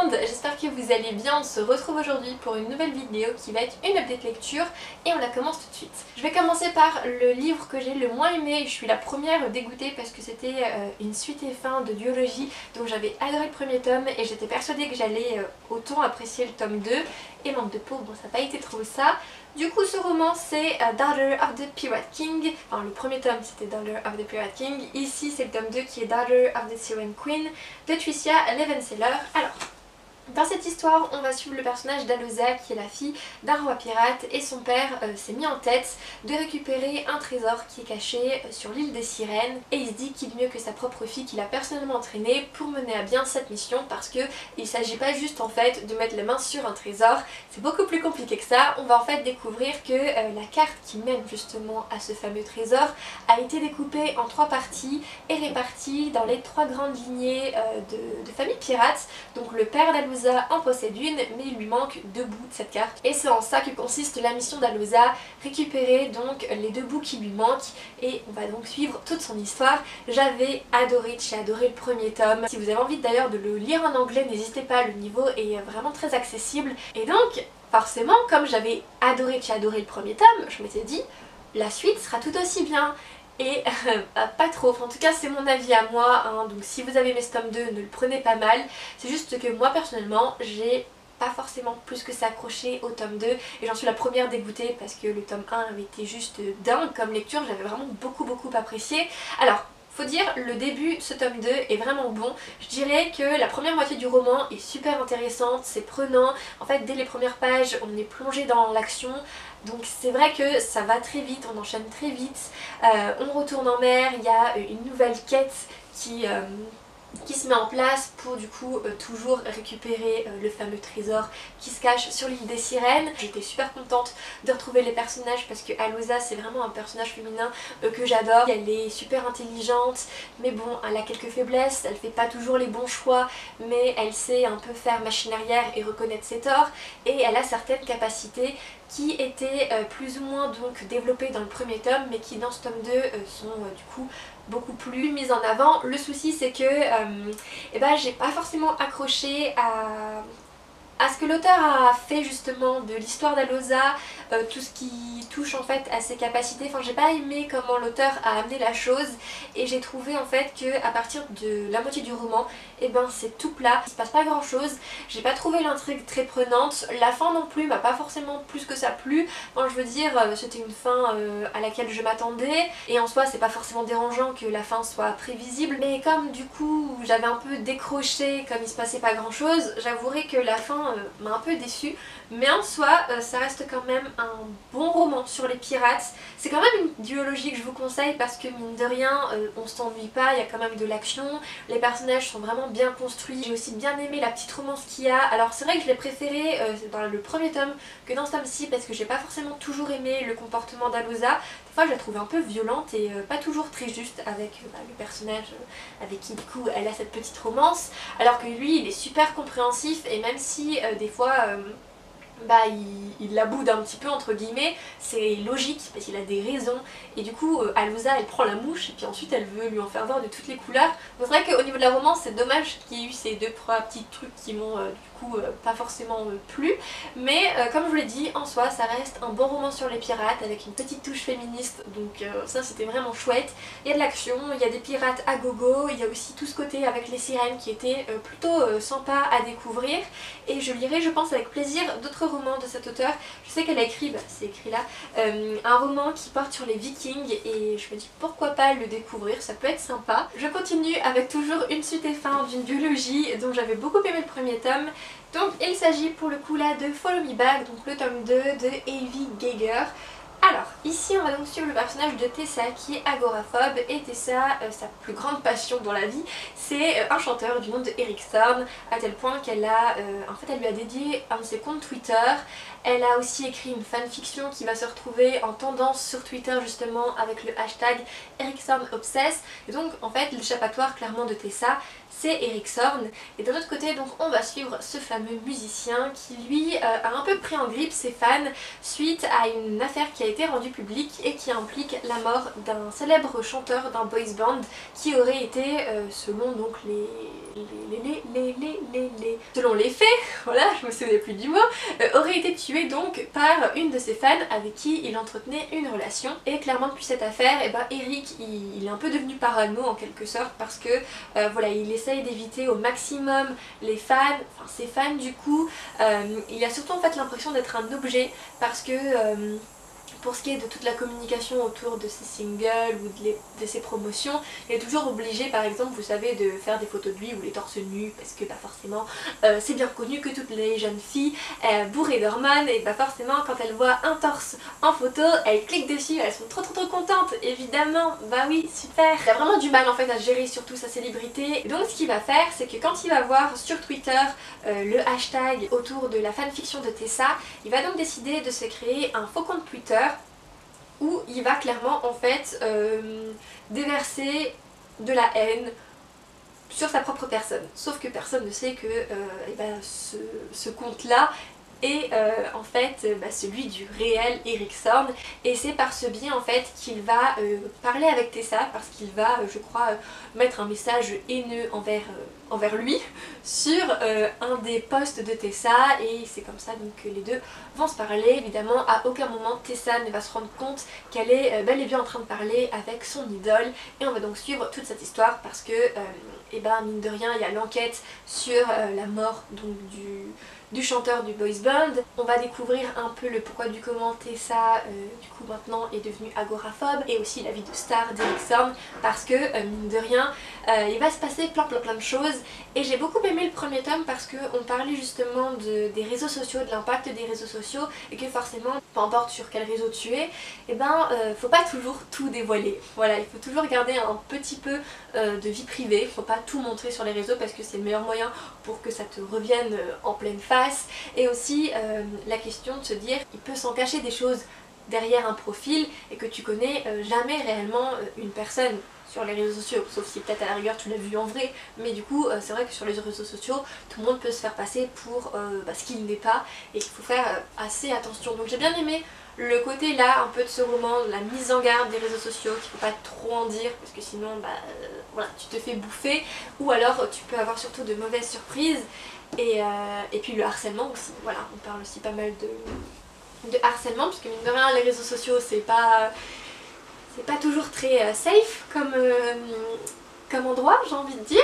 monde, j'espère que vous allez bien. On se retrouve aujourd'hui pour une nouvelle vidéo qui va être une update lecture et on la commence tout de suite. Je vais commencer par le livre que j'ai le moins aimé. Je suis la première dégoûtée parce que c'était une suite et fin de biologie, donc j'avais adoré le premier tome et j'étais persuadée que j'allais autant apprécier le tome 2 et manque de peau, bon ça n'a pas été trop ça. Du coup ce roman c'est Daughter of the Pirate King, enfin le premier tome c'était Daughter of the Pirate King, ici c'est le tome 2 qui est Daughter of the Siren Queen de Tricia Levenseller. Alors, dans cette histoire, on va suivre le personnage d'Alusa qui est la fille d'un roi pirate et son père s'est mis en tête de récupérer un trésor qui est caché sur l'île des sirènes et il se dit qu'il est mieux que sa propre fille qu'il a personnellement entraînée pour mener à bien cette mission parce que il s'agit pas juste en fait de mettre la main sur un trésor, c'est beaucoup plus compliqué que ça. On va en fait découvrir que la carte qui mène justement à ce fameux trésor a été découpée en 3 parties et répartie dans les 3 grandes lignées de familles pirates. Donc le père d'Alusa en possède une, mais il lui manque 2 bouts de cette carte et c'est en ça que consiste la mission d'Alusa, récupérer donc les 2 bouts qui lui manquent et on va donc suivre toute son histoire. J'avais adoré, j'ai adoré le premier tome. Si vous avez envie d'ailleurs de le lire en anglais, n'hésitez pas, le niveau est vraiment très accessible et donc forcément comme j'avais adoré, j'ai adoré le premier tome, je m'étais dit la suite sera tout aussi bien. Et pas trop, en tout cas c'est mon avis à moi, hein. Donc si vous avez aimé ce tome 2, ne le prenez pas mal. C'est juste que moi personnellement, j'ai pas forcément plus que ça accroché au tome 2 et j'en suis la première dégoûtée parce que le tome 1 avait été juste dingue comme lecture, j'avais vraiment beaucoup apprécié. Alors, faut dire, le début de ce tome 2 est vraiment bon. Je dirais que la première moitié du roman est super intéressante, c'est prenant. En fait, dès les premières pages, on est plongé dans l'action. Donc c'est vrai que ça va très vite, on enchaîne très vite. On retourne en mer, il y a une nouvelle quête qui se met en place pour du coup toujours récupérer le fameux trésor qui se cache sur l'île des sirènes. J'étais super contente de retrouver les personnages parce que Alusa c'est vraiment un personnage féminin que j'adore. Elle est super intelligente mais bon elle a quelques faiblesses, elle fait pas toujours les bons choix mais elle sait un peu faire machine arrière et reconnaître ses torts et elle a certaines capacités qui étaient plus ou moins donc développées dans le premier tome mais qui dans ce tome 2 sont du coup beaucoup plus mises en avant. Le souci c'est que j'ai pas forcément accroché à ce que l'auteur a fait justement de l'histoire d'Alusa, tout ce qui touche en fait à ses capacités. Enfin j'ai pas aimé comment l'auteur a amené la chose et j'ai trouvé en fait que à partir de la moitié du roman c'est tout plat, il se passe pas grand chose. J'ai pas trouvé l'intrigue très prenante, la fin non plus m'a pas forcément plus que ça plu. Enfin je veux dire c'était une fin à laquelle je m'attendais et en soi c'est pas forcément dérangeant que la fin soit prévisible mais comme du coup j'avais un peu décroché, comme il se passait pas grand chose, j'avouerai que la fin m'a un peu déçue, mais en soi ça reste quand même un bon roman sur les pirates. C'est quand même une duologie que je vous conseille parce que mine de rien on s'ennuie pas, il y a quand même de l'action, les personnages sont vraiment bien construits. J'ai aussi bien aimé la petite romance qu'il y a. Alors c'est vrai que je l'ai préféré dans le premier tome que dans ce tome-ci parce que j'ai pas forcément toujours aimé le comportement d'Alusa. Des fois je la trouve un peu violente et pas toujours très juste avec le personnage avec qui du coup elle a cette petite romance, alors que lui il est super compréhensif et même si des fois il la boude un petit peu entre guillemets, c'est logique parce qu'il a des raisons et du coup Alusa elle prend la mouche et puis ensuite elle veut lui en faire voir de toutes les couleurs. C'est vrai qu'au niveau de la romance c'est dommage qu'il y ait eu ces 2-3 petits trucs qui m'ont du coup pas forcément plu, mais comme je vous l'ai dit en soi ça reste un bon roman sur les pirates avec une petite touche féministe, donc ça c'était vraiment chouette. Il y a de l'action, il y a des pirates à gogo, il y a aussi tout ce côté avec les sirènes qui était plutôt sympa à découvrir et je lirai je pense avec plaisir d'autres romans de cet auteur. Je sais qu'elle a écrit, c'est écrit là, un roman qui porte sur les vikings et je me dis pourquoi pas le découvrir, ça peut être sympa. Je continue avec toujours une suite et fin d'une duologie dont j'avais beaucoup aimé le premier tome. Donc il s'agit pour le coup là de Follow Me Back, donc le tome 2 de Evie Geiger. Alors, ici on va donc suivre le personnage de Tessa qui est agoraphobe et Tessa, sa plus grande passion dans la vie, c'est un chanteur du nom de Eric Thorne, à tel point qu'elle a, en fait elle lui a dédié un de ses comptes Twitter. Elle a aussi écrit une fanfiction qui va se retrouver en tendance sur Twitter justement avec le hashtag Eric Thorne Obsess. Et donc en fait l'échappatoire clairement de Tessa c'est Eric Thorne. Et d'un autre côté donc on va suivre ce fameux musicien qui lui a un peu pris en grippe ses fans suite à une affaire qui a été rendue publique et qui implique la mort d'un célèbre chanteur d'un boys band qui aurait été selon donc selon les faits, voilà, je me souviens plus du mot, aurait été tué donc par une de ses fans avec qui il entretenait une relation. Et clairement depuis cette affaire, et ben Eric il est un peu devenu parano en quelque sorte parce que voilà, il essaye d'éviter au maximum les fans, enfin ses fans du coup. Il a surtout en fait l'impression d'être un objet parce que pour ce qui est de toute la communication autour de ses singles ou de ses promotions, il est toujours obligé par exemple, vous savez, de faire des photos de lui ou les torse nus parce que bah forcément c'est bien connu que toutes les jeunes filles bourrées d'hormones, et bah forcément quand elles voient un torse en photo, elles cliquent dessus, elles sont trop contentes, évidemment, bah oui, super. Il a vraiment du mal en fait à gérer surtout sa célébrité, donc ce qu'il va faire c'est que quand il va voir sur Twitter le hashtag autour de la fanfiction de Tessa, il va donc décider de se créer un faux compte Twitter où il va clairement en fait déverser de la haine sur sa propre personne. Sauf que personne ne sait que eh ben, ce compte là est en fait celui du réel Eric Zorn, et c'est par ce biais en fait qu'il va parler avec Tessa parce qu'il va je crois mettre un message haineux envers lui sur un des posts de Tessa, et c'est comme ça donc que les deux vont se parler. Évidemment à aucun moment Tessa ne va se rendre compte qu'elle est bel et bien en train de parler avec son idole, et on va donc suivre toute cette histoire parce que et ben mine de rien il y a l'enquête sur la mort donc du chanteur du boys band. On va découvrir un peu le pourquoi du comment Tessa du coup maintenant est devenue agoraphobe, et aussi la vie de star d'Eric Zorn parce que mine de rien il va se passer plein de choses. Et j'ai beaucoup aimé le premier tome parce qu'on parlait justement des réseaux sociaux, de l'impact des réseaux sociaux, et que forcément, peu importe sur quel réseau tu es, et ben faut pas toujours tout dévoiler. Voilà, il faut toujours garder un petit peu de vie privée, faut pas tout montrer sur les réseaux parce que c'est le meilleur moyen pour que ça te revienne en pleine face. Et aussi la question de se dire, il peut s'en cacher des choses derrière un profil et que tu connais jamais réellement une personne sur les réseaux sociaux, sauf si peut-être à la rigueur tu l'as vu en vrai, mais du coup c'est vrai que sur les réseaux sociaux tout le monde peut se faire passer pour ce qu'il n'est pas, et qu'il faut faire assez attention. Donc j'ai bien aimé le côté là un peu de ce roman, de la mise en garde des réseaux sociaux, qu'il faut pas trop en dire parce que sinon voilà, tu te fais bouffer, ou alors tu peux avoir surtout de mauvaises surprises, et puis le harcèlement aussi, voilà, on parle aussi pas mal de harcèlement parce que mine de rien les réseaux sociaux c'est pas toujours très safe comme endroit, j'ai envie de dire.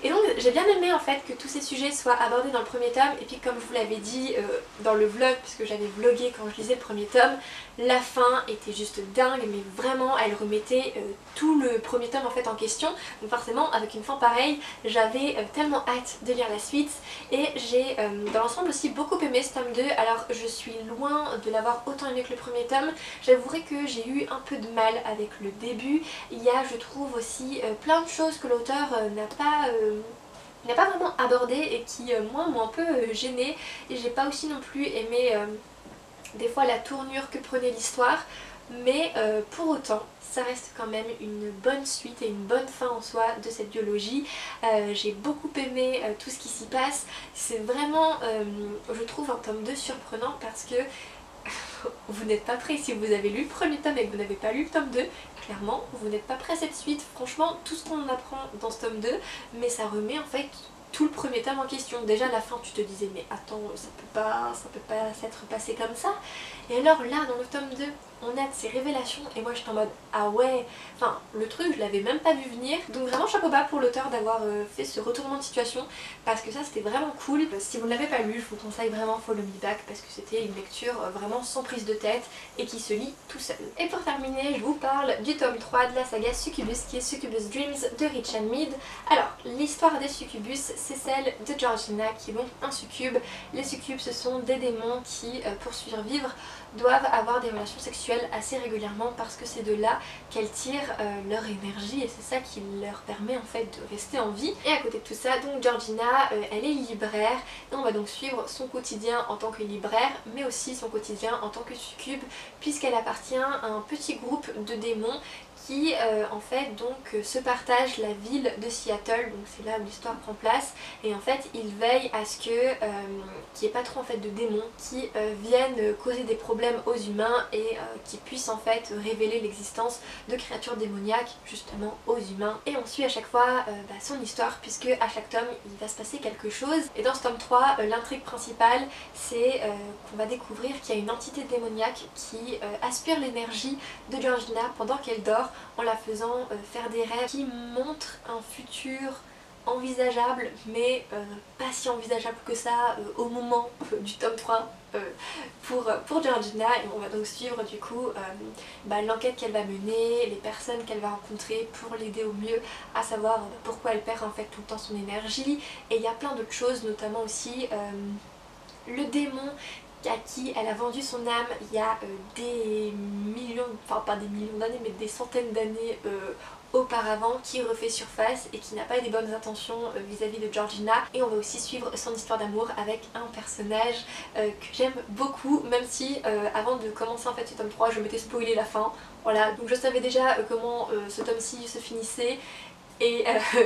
Et donc j'ai bien aimé en fait que tous ces sujets soient abordés dans le premier tome, et puis comme je vous l'avais dit dans le vlog, puisque j'avais vlogué quand je lisais le premier tome, la fin était juste dingue, mais vraiment elle remettait tout le premier tome en fait en question. Donc forcément avec une fin pareille j'avais tellement hâte de lire la suite, et j'ai dans l'ensemble aussi beaucoup aimé ce tome 2. Alors je suis loin de l'avoir autant aimé que le premier tome, j'avouerai que j'ai eu un peu de mal avec le début. Il y a je trouve aussi plein de choses que l'auteur n'a pas vraiment abordé et qui moi m'ont un peu gênée, et j'ai pas aussi non plus aimé des fois la tournure que prenait l'histoire, mais pour autant ça reste quand même une bonne suite et une bonne fin en soi de cette biologie. J'ai beaucoup aimé tout ce qui s'y passe, c'est vraiment je trouve un tome 2 surprenant parce que vous n'êtes pas prêt. Si vous avez lu le premier tome et que vous n'avez pas lu le tome 2, clairement vous n'êtes pas prêt à cette suite. Franchement tout ce qu'on apprend dans ce tome 2, mais ça remet en fait tout le premier tome en question. Déjà à la fin tu te disais mais attends, ça peut pas s'être passé comme ça, et alors là dans le tome 2 on a de ces révélations, et moi j'étais en mode ah ouais, enfin le truc je l'avais même pas vu venir. Donc vraiment chapeau bas pour l'auteur d'avoir fait ce retournement de situation, parce que ça c'était vraiment cool. Si vous ne l'avez pas lu, je vous conseille vraiment Follow Me Back parce que c'était une lecture vraiment sans prise de tête et qui se lit tout seul. Et pour terminer je vous parle du tome 3 de la saga Succubus, qui est Succubus Dreams de Richard Mead. Alors l'histoire des succubus c'est celle de Georgina qui est donc un succube. Les succubes ce sont des démons qui pour survivre doivent avoir des relations sexuelles assez régulièrement parce que c'est de là qu'elles tirent leur énergie, et c'est ça qui leur permet en fait de rester en vie. Et à côté de tout ça, donc Georgina elle est libraire, et on va donc suivre son quotidien en tant que libraire, mais aussi son quotidien en tant que succube, puisqu'elle appartient à un petit groupe de démons qui en fait donc se partagent la ville de Seattle, donc c'est là où l'histoire prend place, et en fait ils veillent à ce que qu'il n'y ait pas trop en fait de démons qui viennent causer des problèmes aux humains et qui puisse en fait révéler l'existence de créatures démoniaques justement aux humains. Et on suit à chaque fois son histoire, puisque à chaque tome il va se passer quelque chose. Et dans ce tome 3, l'intrigue principale c'est qu'on va découvrir qu'il y a une entité démoniaque qui aspire l'énergie de Georgina pendant qu'elle dort, en la faisant faire des rêves qui montrent un futur envisageable, mais pas si envisageable que ça au moment du tome 3 pour Georgina. Et on va donc suivre du coup l'enquête qu'elle va mener, les personnes qu'elle va rencontrer pour l'aider au mieux à savoir pourquoi elle perd en fait tout le temps son énergie. Et il y a plein d'autres choses, notamment aussi le démon à qui elle a vendu son âme il y a des millions, enfin pas des millions d'années mais des centaines d'années auparavant, qui refait surface et qui n'a pas des bonnes intentions vis-à-vis de Georgina. Et on va aussi suivre son histoire d'amour avec un personnage que j'aime beaucoup, même si avant de commencer en fait ce tome 3 je m'étais spoilé la fin. Voilà, donc je savais déjà comment ce tome-ci se finissait. Et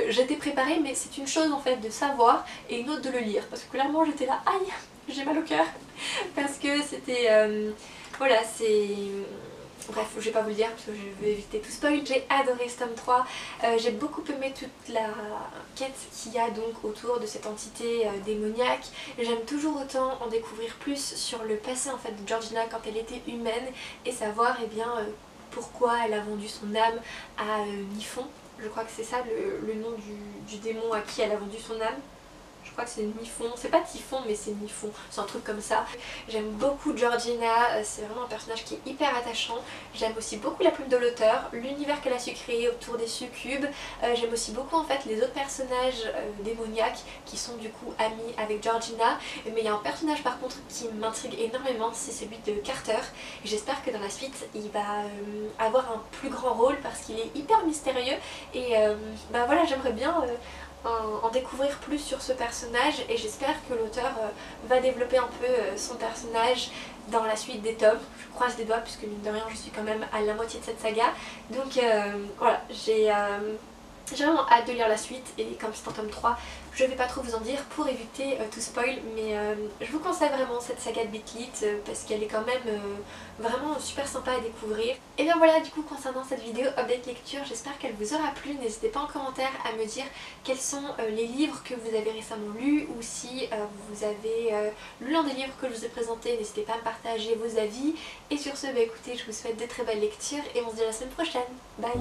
j'étais préparée, mais c'est une chose en fait de savoir et une autre de le lire, parce que clairement j'étais là, aïe, j'ai mal au cœur, parce que c'était, voilà, c'est... Bref, je vais pas vous le dire parce que je vais éviter tout spoil. J'ai adoré ce tome 3, j'ai beaucoup aimé toute la quête qu'il y a donc autour de cette entité démoniaque. J'aime toujours autant en découvrir plus sur le passé en fait de Georgina quand elle était humaine, et savoir pourquoi elle a vendu son âme à Niphon. Je crois que c'est ça le nom du démon à qui elle a vendu son âme. Je crois que c'est Niphon, c'est pas Typhon mais c'est Niphon, c'est un truc comme ça. J'aime beaucoup Georgina, c'est vraiment un personnage qui est hyper attachant. J'aime aussi beaucoup la plume de l'auteur, l'univers qu'elle a su créer autour des succubes. J'aime aussi beaucoup en fait les autres personnages démoniaques qui sont du coup amis avec Georgina. Mais il y a un personnage par contre qui m'intrigue énormément, c'est celui de Carter. J'espère que dans la suite il va avoir un plus grand rôle parce qu'il est hyper mystérieux. Et voilà, j'aimerais bien en découvrir plus sur ce personnage, et j'espère que l'auteur va développer un peu son personnage dans la suite des tomes. Je croise les doigts puisque mine de rien je suis quand même à la moitié de cette saga. Donc voilà, j'ai vraiment hâte de lire la suite, et comme c'est un tome 3 je vais pas trop vous en dire pour éviter tout spoil, mais je vous conseille vraiment cette saga de Beat-Lit parce qu'elle est quand même vraiment super sympa à découvrir. Et bien voilà, du coup concernant cette vidéo update lecture, j'espère qu'elle vous aura plu. N'hésitez pas en commentaire à me dire quels sont les livres que vous avez récemment lus, ou si vous avez lu l'un des livres que je vous ai présentés, n'hésitez pas à me partager vos avis. Et sur ce, écoutez, je vous souhaite de très belles lectures et on se dit à la semaine prochaine. Bye.